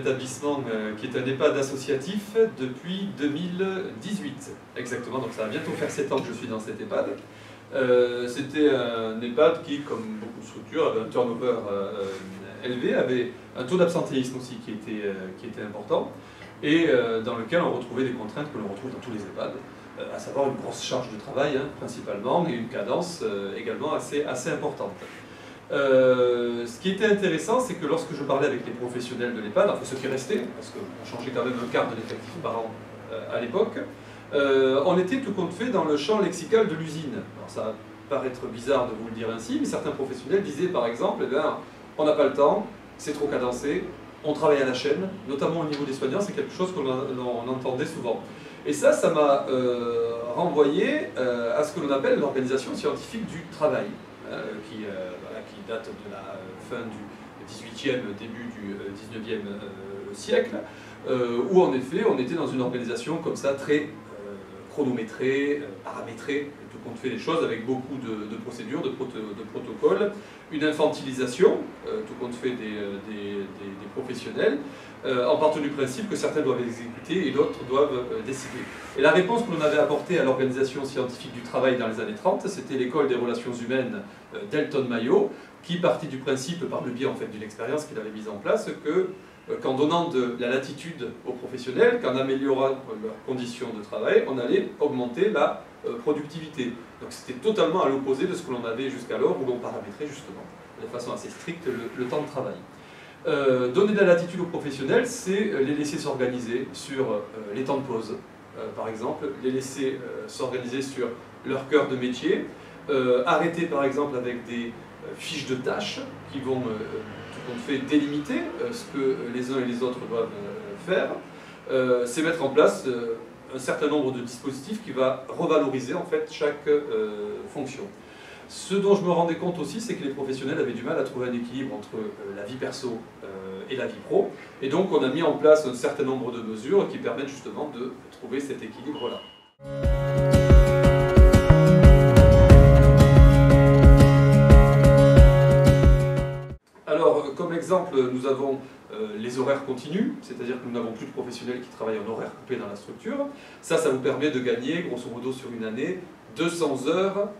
établissement qui est un EHPAD associatif depuis 2018, exactement, donc ça va bientôt faire 7 ans que je suis dans cet EHPAD. C'était un EHPAD qui, comme beaucoup de structures, avait un turnover élevé, avait un taux d'absentéisme aussi qui était important, et dans lequel on retrouvait des contraintes que l'on retrouve dans tous les EHPAD, à savoir une grosse charge de travail principalement, et une cadence également assez importante. Ce qui était intéressant, c'est que lorsque je parlais avec les professionnels de l'EHPAD, enfin ceux qui restaient, parce qu'on changeait quand même un quart de l'effectif par an à l'époque, on était tout compte fait dans le champ lexical de l'usine. Alors ça va paraître bizarre de vous le dire ainsi, mais certains professionnels disaient par exemple, eh bien, on n'a pas le temps, c'est trop cadencé, on travaille à la chaîne, notamment au niveau des soignants, c'est quelque chose qu'on entendait souvent. Et ça m'a renvoyé à ce que l'on appelle l'organisation scientifique du travail, qui date de la fin du XVIIIe, début du XIXe siècle, où en effet on était dans une organisation comme ça très chronométrée, paramétrée, tout compte fait les choses avec beaucoup de procédures, de protocoles, une infantilisation, tout compte fait des professionnels, en partant du principe que certains doivent exécuter et d'autres doivent décider. Et la réponse que l'on avait apportée à l'organisation scientifique du travail dans les années 30, c'était l'école des relations humaines d'Elton Mayo, qui partit du principe, par le biais en fait, d'une expérience qu'il avait mise en place, que qu'en donnant de la latitude aux professionnels, qu'en améliorant leurs conditions de travail, on allait augmenter la productivité. Donc c'était totalement à l'opposé de ce que l'on avait jusqu'alors, où l'on paramétrait justement, de façon assez stricte, le temps de travail. Donner de la latitude aux professionnels, c'est les laisser s'organiser sur les temps de pause, par exemple, les laisser s'organiser sur leur cœur de métier, arrêter par exemple avec des fiches de tâches qui vont tout compte fait délimiter ce que les uns et les autres doivent faire, c'est mettre en place un certain nombre de dispositifs qui va revaloriser en fait chaque fonction. Ce dont je me rendais compte aussi, c'est que les professionnels avaient du mal à trouver un équilibre entre la vie perso et la vie pro, et donc on a mis en place un certain nombre de mesures qui permettent justement de trouver cet équilibre-là. Alors, comme exemple, nous avons les horaires continus, c'est-à-dire que nous n'avons plus de professionnels qui travaillent en horaire coupé dans la structure. Ça vous permet de gagner, grosso modo, sur une année, 200 heures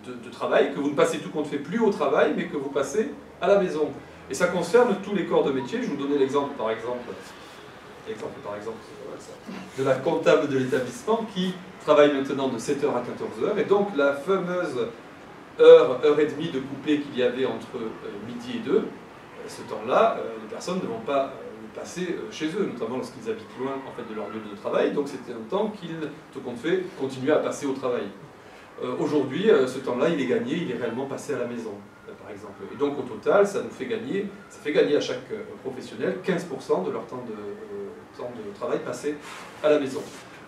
de travail, que vous ne passez tout compte fait plus au travail, mais que vous passez à la maison. Et ça concerne tous les corps de métier. Je vous donnais l'exemple, par exemple, de la comptable de l'établissement qui travaille maintenant de 7h à 14h. Et donc, la fameuse heure et demie de coupé qu'il y avait entre midi et 2, ce temps-là, les personnes ne vont pas le passer chez eux, notamment lorsqu'ils habitent loin en fait, de leur lieu de travail. Donc, c'était un temps qu'ils, tout compte fait, continuaient à passer au travail. Aujourd'hui, ce temps-là, il est gagné, il est réellement passé à la maison, par exemple. Et donc, au total, ça fait gagner à chaque professionnel 15% de leur temps de travail passé à la maison.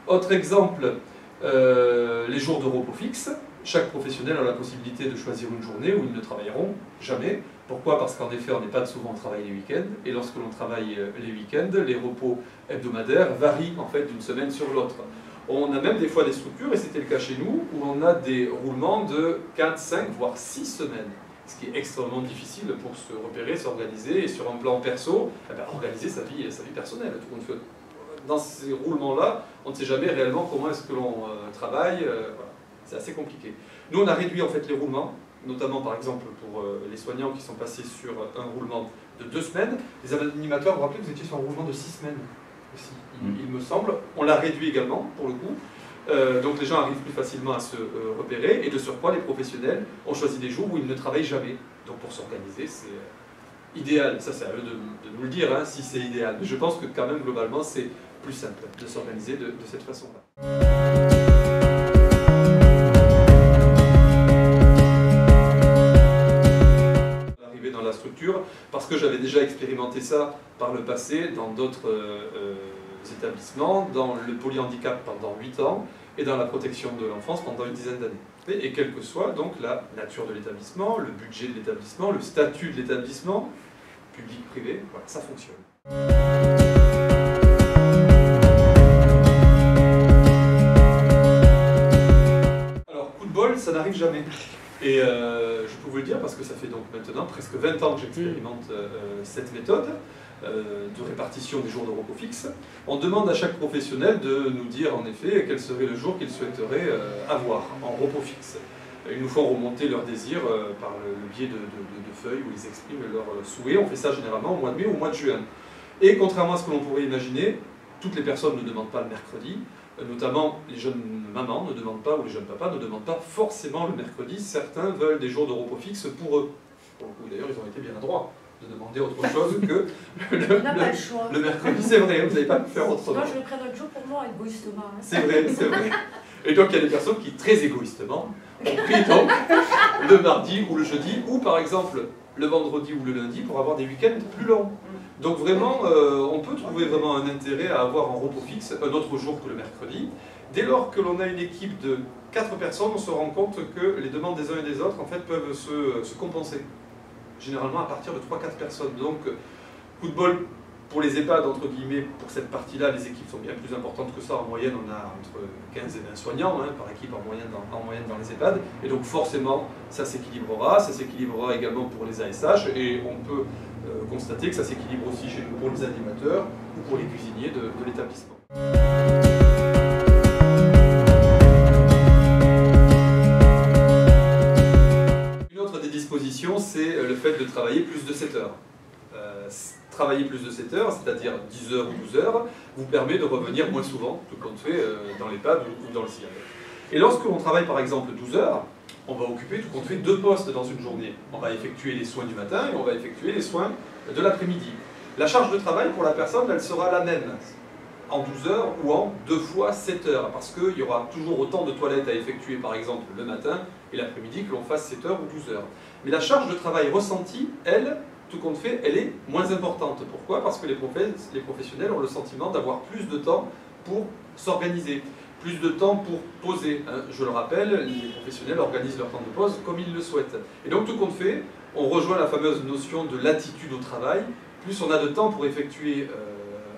Autre exemple, les jours de repos fixe. Chaque professionnel a la possibilité de choisir une journée où ils ne travailleront jamais. Pourquoi? Parce qu'en effet, on n'est pas souvent au travail les week-ends, et lorsque l'on travaille les week-ends, les repos hebdomadaires varient en fait d'une semaine sur l'autre. On a même des fois des structures, et c'était le cas chez nous, où on a des roulements de 4, 5, voire 6 semaines. Ce qui est extrêmement difficile pour se repérer, s'organiser, et sur un plan perso, organiser sa vie personnelle. Dans ces roulements-là, on ne sait jamais réellement comment est-ce que l'on travaille. Voilà. C'est assez compliqué. Nous, on a réduit en fait les roulements, notamment par exemple pour les soignants qui sont passés sur un roulement de 2 semaines. Les animateurs, vous vous rappelez, vous étiez sur un roulement de 6 semaines aussi, il me semble. On l'a réduit également, pour le coup. Donc les gens arrivent plus facilement à se repérer, et de surcroît, les professionnels ont choisi des jours où ils ne travaillent jamais. Donc pour s'organiser, c'est idéal. Ça, c'est à eux de nous le dire, hein, si c'est idéal. Mais je pense que quand même, globalement, c'est plus simple de s'organiser de cette façon-là. Dans la structure, parce que j'avais déjà expérimenté ça par le passé dans d'autres établissements, dans le polyhandicap pendant 8 ans et dans la protection de l'enfance pendant une dizaine d'années. Et quelle que soit donc la nature de l'établissement, le budget de l'établissement, le statut de l'établissement, public-privé, voilà, ça fonctionne. Alors, coup de bol, ça n'arrive jamais. Et je peux vous le dire parce que ça fait donc maintenant presque 20 ans que j'expérimente cette méthode. de répartition des jours de repos fixe. On demande à chaque professionnel de nous dire en effet quel serait le jour qu'il souhaiterait avoir en repos fixe. Ils nous font remonter leurs désirs par le biais de feuilles où ils expriment leurs souhaits. On fait ça généralement au mois de mai ou au mois de juin. Et contrairement à ce que l'on pourrait imaginer, toutes les personnes ne demandent pas le mercredi, notamment les jeunes mamans ne demandent pas, ou les jeunes papas ne demandent pas forcément le mercredi. Certains veulent des jours de repos fixe pour eux. Pour le coup, d'ailleurs, ils ont été bien adroits de demander autre chose que le mercredi. C'est vrai, vous n'avez pas pu faire autrement. Moi, je vais prendre un jour pour moi, égoïstement. Hein. C'est vrai, c'est vrai. Et donc, il y a des personnes qui, très égoïstement, ont pris donc le mardi ou le jeudi, ou par exemple le vendredi ou le lundi, pour avoir des week-ends plus longs. Donc vraiment, on peut trouver vraiment un intérêt à avoir en repos fixe un autre jour que le mercredi. Dès lors que l'on a une équipe de 4 personnes, on se rend compte que les demandes des uns et des autres en fait, peuvent se compenser. Généralement à partir de 3-4 personnes. Donc, coup de bol pour les EHPAD, entre guillemets, pour cette partie-là, les équipes sont bien plus importantes que ça. En moyenne, on a entre 15 et 20 soignants par équipe en moyenne dans les EHPAD. Et donc forcément, ça s'équilibrera. Ça s'équilibrera également pour les ASH. Et on peut constater que ça s'équilibre aussi chez nous pour les animateurs ou pour les cuisiniers de l'établissement. Une autre des dispositions, c'est le fait de travailler plus de 7 heures. Travailler plus de 7 heures, c'est-à-dire 10 heures ou 12 heures, vous permet de revenir moins souvent, tout compte fait, dans l'EHPAD ou dans le CIAL. Et lorsque l'on travaille par exemple 12 heures, on va occuper tout compte fait 2 postes dans une journée. On va effectuer les soins du matin et on va effectuer les soins de l'après-midi. La charge de travail pour la personne, elle sera la même en 12 heures ou en 2 fois 7 heures, parce qu'il y aura toujours autant de toilettes à effectuer par exemple le matin et l'après-midi que l'on fasse 7 heures ou 12 heures. Mais la charge de travail ressentie, elle, tout compte fait, elle est moins importante. Pourquoi? Parce que les professionnels ont le sentiment d'avoir plus de temps pour s'organiser, plus de temps pour poser. Je le rappelle, les professionnels organisent leur temps de pause comme ils le souhaitent. Et donc tout compte fait, on rejoint la fameuse notion de latitude au travail. Plus on a de temps pour effectuer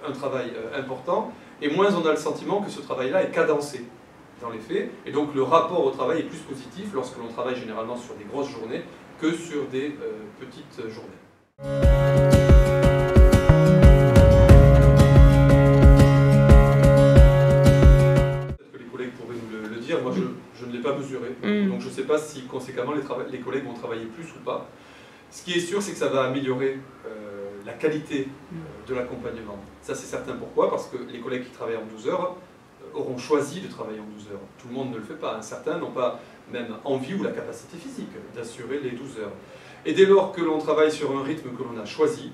un travail important, et moins on a le sentiment que ce travail-là est cadencé dans les faits. Et donc le rapport au travail est plus positif lorsque l'on travaille généralement sur des grosses journées que sur des petites journées. Peut-être que les collègues pourraient nous le dire, moi je ne l'ai pas mesuré, donc je ne sais pas si conséquemment les collègues vont travailler plus ou pas. Ce qui est sûr, c'est que ça va améliorer la qualité de l'accompagnement. Ça c'est certain. Pourquoi? Parce que les collègues qui travaillent en 12 heures auront choisi de travailler en 12 heures. Tout le monde ne le fait pas, certains n'ont pas même envie ou la capacité physique d'assurer les 12 heures. Et dès lors que l'on travaille sur un rythme que l'on a choisi,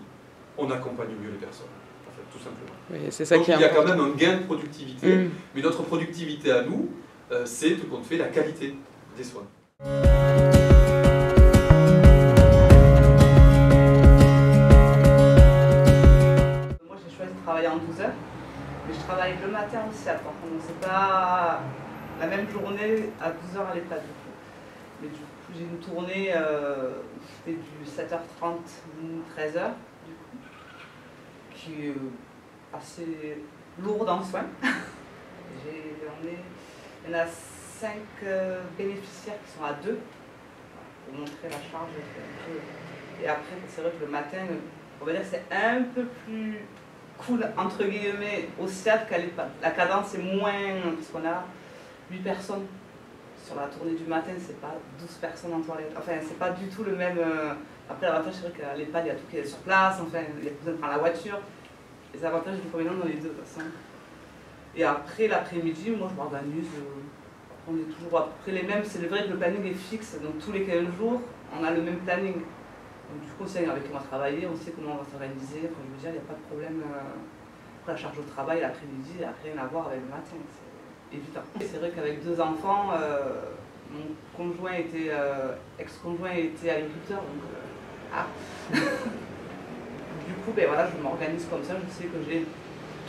on accompagne mieux les personnes, en fait, tout simplement. Oui, c'est ça. Donc il y a quand même un gain de productivité, mais notre productivité à nous, c'est tout compte fait la qualité des soins. Moi j'ai choisi de travailler en 12 heures, mais je travaille le matin aussi, par contre, donc c'est pas la même journée à 12 heures à l'EHPAD. Mais du coup, j'ai une tournée, c'était du 7h30, 13h, du coup, qui est assez lourde en soins. Il y en a 5 bénéficiaires qui sont à 2, pour montrer la charge. Et après, c'est vrai que le matin, on va dire que c'est un peu plus cool, entre guillemets, au CIAD qu'à l'EHPAD. La cadence est moins, parce qu'on a 8 personnes. Sur la tournée du matin, c'est pas 12 personnes en toilette. Enfin, c'est pas du tout le même. Après, l'avantage, c'est vrai qu'à l'EHPAD, il y a tout qui est sur place. Enfin, il y a besoin de prendre la voiture. Les avantages et les inconvénients dans les deux, de toute façon. Et après, l'après-midi, moi, je m'organise. On est toujours à peu près les mêmes. C'est vrai que le planning est fixe. Donc, tous les 15 jours, on a le même planning. Donc, du coup, on sait avec qui on va travailler, on sait comment on va s'organiser. Enfin, je veux dire, il n'y a pas de problème. Après, la charge au travail, l'après-midi, il n'y a rien à voir avec le matin. Évident. C'est vrai qu'avec 2 enfants, mon conjoint était ex-conjoint était agriculteur, donc du coup, ben voilà, je m'organise comme ça. Je sais que j'ai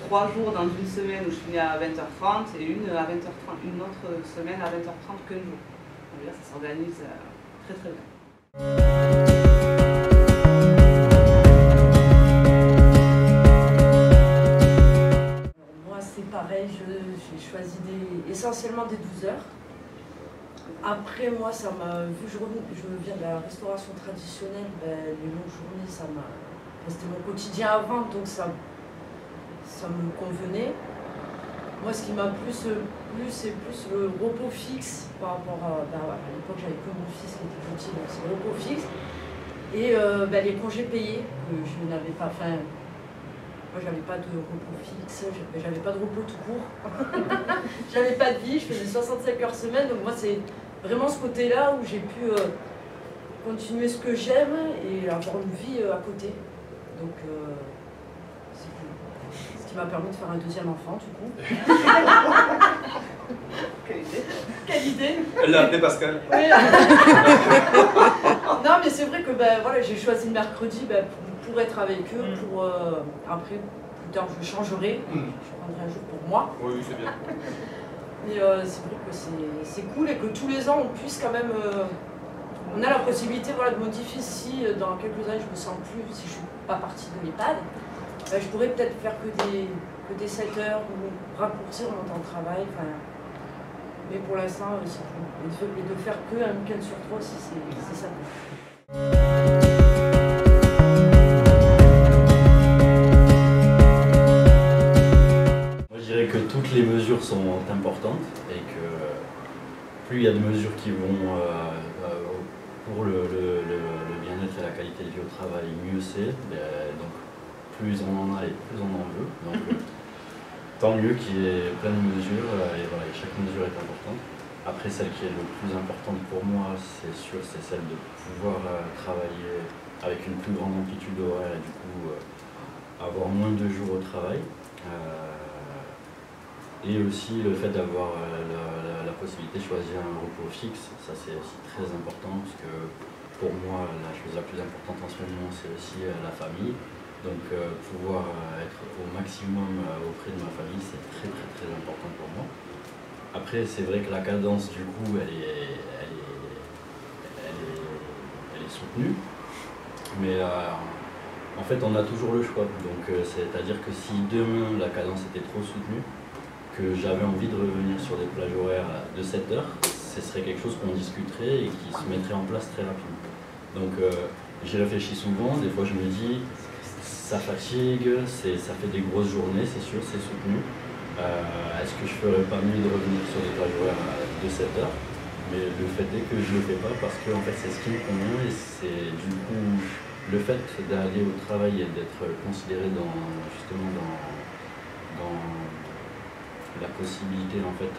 3 jours dans une semaine où je finis à 20h30 et une à 20h30, une autre semaine à 20h30 qu'un jour. Donc là, ça s'organise très très bien. Pareil, j'ai choisi essentiellement des 12 heures. Après, moi, ça m'a vu, je viens de la restauration traditionnelle, ben, les longues journées, ça m'a c'était mon quotidien avant, donc ça me convenait. Moi, ce qui m'a plus plu, c'est plus le repos fixe par rapport à... à l'époque, j'avais que mon fils qui était petit, donc c'est le repos fixe. Et les congés payés, que je n'avais pas... Enfin, moi, j'avais pas de repos fixe, j'avais pas de repos tout court. J'avais pas de vie, je faisais 65 heures semaine, donc moi, c'est vraiment ce côté-là où j'ai pu continuer ce que j'aime et avoir une vie à côté. Donc, c'est cool. Ce qui m'a permis de faire un deuxième enfant, du coup. Quelle idée. Quelle idée. Elle l'a appelé Pascal. Oui. Non, mais c'est vrai que voilà, j'ai choisi le mercredi pour être avec eux, pour après, plus tard, je changerai. Je prendrai un jour pour moi. Oui, c'est bien. Mais c'est vrai que c'est cool et que tous les ans, on puisse quand même... on a la possibilité voilà, de modifier si dans quelques années, je me sens plus, si je ne suis pas partie de l'EHPAD, je pourrais peut-être faire que des 7 heures ou raccourcir mon temps de travail. Mais pour l'instant, c'est cool. Et de faire que un week-end sur 3 aussi, c'est ça. Moi, je dirais que toutes les mesures sont importantes et que plus il y a de mesures qui vont pour le bien-être et la qualité de vie au travail, mieux c'est. Donc plus on en a et plus on en veut. Donc tant mieux qu'il y ait plein de mesures et voilà, chaque mesure est importante. Après, celle qui est le plus importante pour moi, c'est sûr, c'est celle de pouvoir travailler avec une plus grande amplitude horaire et du coup avoir moins de jours au travail. Et aussi le fait d'avoir la possibilité de choisir un repos fixe, ça c'est aussi très important parce que pour moi la chose la plus importante en ce moment c'est aussi la famille. Donc pouvoir être au maximum auprès de ma famille c'est très important pour moi. Après c'est vrai que la cadence du coup elle est soutenue, mais en fait on a toujours le choix. Donc c'est-à-dire que si demain la cadence était trop soutenue, que j'avais envie de revenir sur des plages horaires de 7 heures, ce serait quelque chose qu'on discuterait et qui se mettrait en place très rapidement. Donc j'y réfléchis souvent, des fois je me dis ça fatigue, ça fait des grosses journées, c'est sûr, c'est soutenu. Est-ce que je ferais pas mieux de revenir sur des plages horaires de 7 heures? Mais le fait est que je le fais pas parce que en fait, c'est ce qui me convient et c'est du coup le fait d'aller au travail et d'être considéré justement dans la possibilité en fait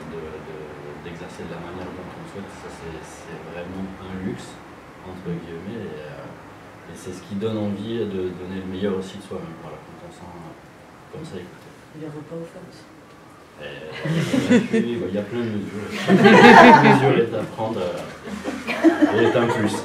d'exercer de la manière dont on souhaite, ça c'est vraiment un luxe entre guillemets et c'est ce qui donne envie de donner le meilleur aussi de soi-même, voilà, quand on sent comme ça écouté. Les repas au fait. Il y a plein de mesures. Chaque mesure est à prendre et est un plus.